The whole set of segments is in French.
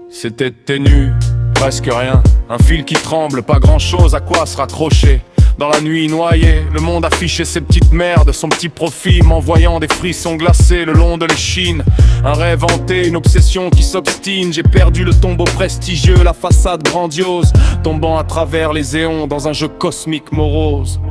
C'était ténu, presque rien. Un fil qui tremble, pas grand chose à quoi se raccrocher. Dans la nuit noyée, le monde affichait ses petites merdes, son petit profit m'envoyant des frissons glacés le long de l'échine. Un rêve hanté, une obsession qui s'obstine. J'ai perdu le tombeau prestigieux, la façade grandiose, tombant à travers les éons dans un jeu cosmique morose.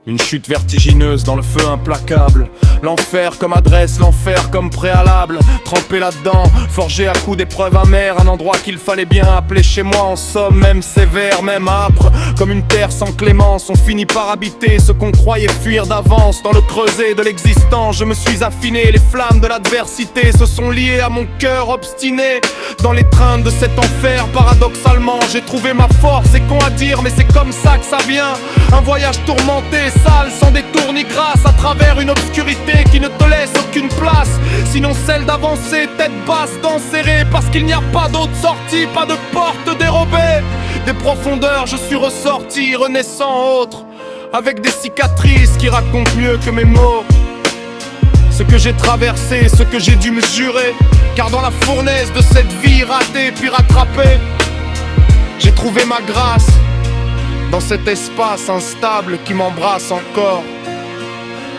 Une chute vertigineuse dans le feu implacable. L'enfer comme adresse, l'enfer comme préalable. Trempé là-dedans, forgé à coups d'épreuves amères. Un endroit qu'il fallait bien appeler chez moi. En somme, même sévère, même âpre. Comme une terre sans clémence, on finit par habiter ce qu'on croyait fuir d'avance. Dans le creuset de l'existence, je me suis affiné. Les flammes de l'adversité se sont liées à mon cœur obstiné. Dans l'étreinte de cet enfer, paradoxalement, j'ai trouvé ma force. C'est con à dire, mais c'est comme ça que ça vient. Un voyage tourmenté, sale, sans détour ni grâce, à travers une obscurité qui ne te laisse aucune place, sinon celle d'avancer, tête basse, dents serrées, parce qu'il n'y a pas d'autre sortie, pas de porte dérobée. Des profondeurs je suis ressorti, renaissant autre, avec des cicatrices qui racontent mieux que mes mots. Ce que j'ai traversé, ce que j'ai dû me jurer, car dans la fournaise de cette vie ratée puis rattrapée, j'ai trouvé ma grâce. Dans cet espace instable qui m'embrasse encore.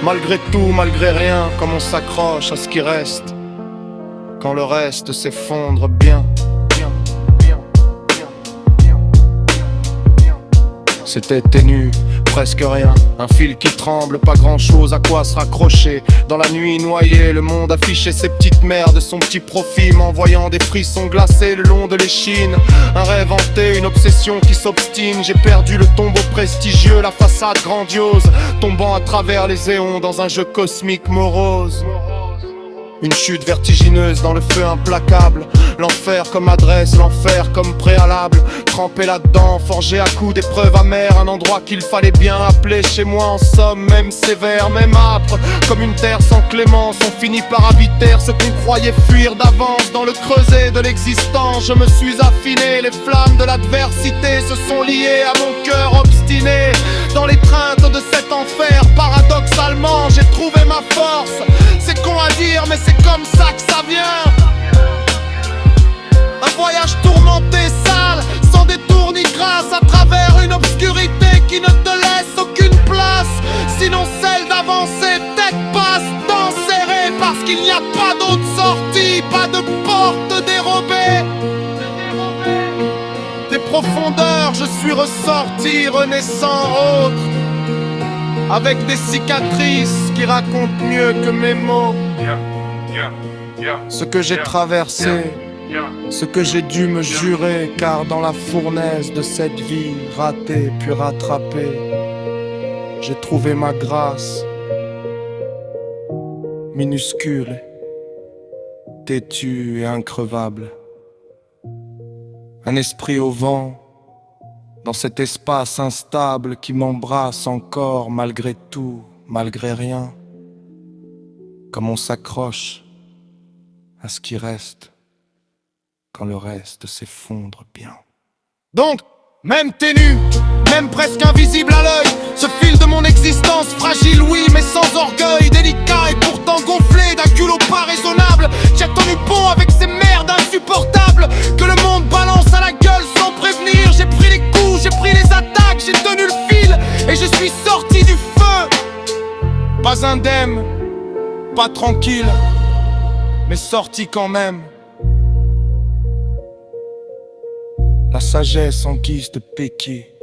Malgré tout, malgré rien, comme on s'accroche à ce qui reste, quand le reste s'effondre bien. C'était ténu, presque rien, un fil qui tremble, pas grand chose à quoi se raccrocher. Dans la nuit noyée, le monde affichait ses petites merdes, son petit profit m'envoyant des frissons glacés le long de l'échine. Un rêve hanté, une obsession qui s'obstine. J'ai perdu le tombeau prestigieux, la façade grandiose, tombant à travers les éons dans un jeu cosmique morose. Une chute vertigineuse dans le feu implacable. L'enfer comme adresse, l'enfer comme préalable. Trempé là-dedans, forgé à coups d'épreuves amères. Un endroit qu'il fallait bien appeler chez moi. En somme, même sévère, même âpre. Comme une terre sans clémence, on finit par habiter ce qu'on croyait fuir d'avance. Dans le creuset de l'existence, je me suis affiné. Les flammes de l'adversité se sont liées à mon cœur obstiné. Dans l'étreinte de cet enfer, paradoxalement, j'ai trouvé ma force. C'est con à dire, mais c'est comme ça que ça vient. Un voyage tourmenté, sale, sans détour ni grâce, à travers une obscurité qui ne te laisse aucune place, sinon celle d'avancer, tête basse, dents serrées, parce qu'il n'y a pas d'autre sortie, pas de porte dérobée. Des profondeurs, je suis ressorti, renaissant autre, avec des cicatrices qui racontent mieux que mes mots. Ce que j'ai traversé, ce que j'ai dû me jurer, car dans la fournaise de cette vie ratée puis rattrapée, j'ai trouvé ma grâce. Minuscule, têtue et increvable. Un esprit au vent, dans cet espace instable qui m'embrasse encore malgré tout, malgré rien. Comme on s'accroche à ce qui reste, quand le reste s'effondre bien. Donc, même ténu, même presque invisible à l'œil, ce fil de mon existence, fragile oui, mais sans orgueil, délicat et pourtant gonflé d'un culot pas raisonnable. J'ai tenu bon avec ces merdes insupportables que le monde balance à la gueule sans prévenir. J'ai pris les coups, j'ai pris les attaques, j'ai tenu le fil et je suis sorti du feu. Pas indemne, pas tranquille, mais sorti quand même. La sagesse en guise de péquet.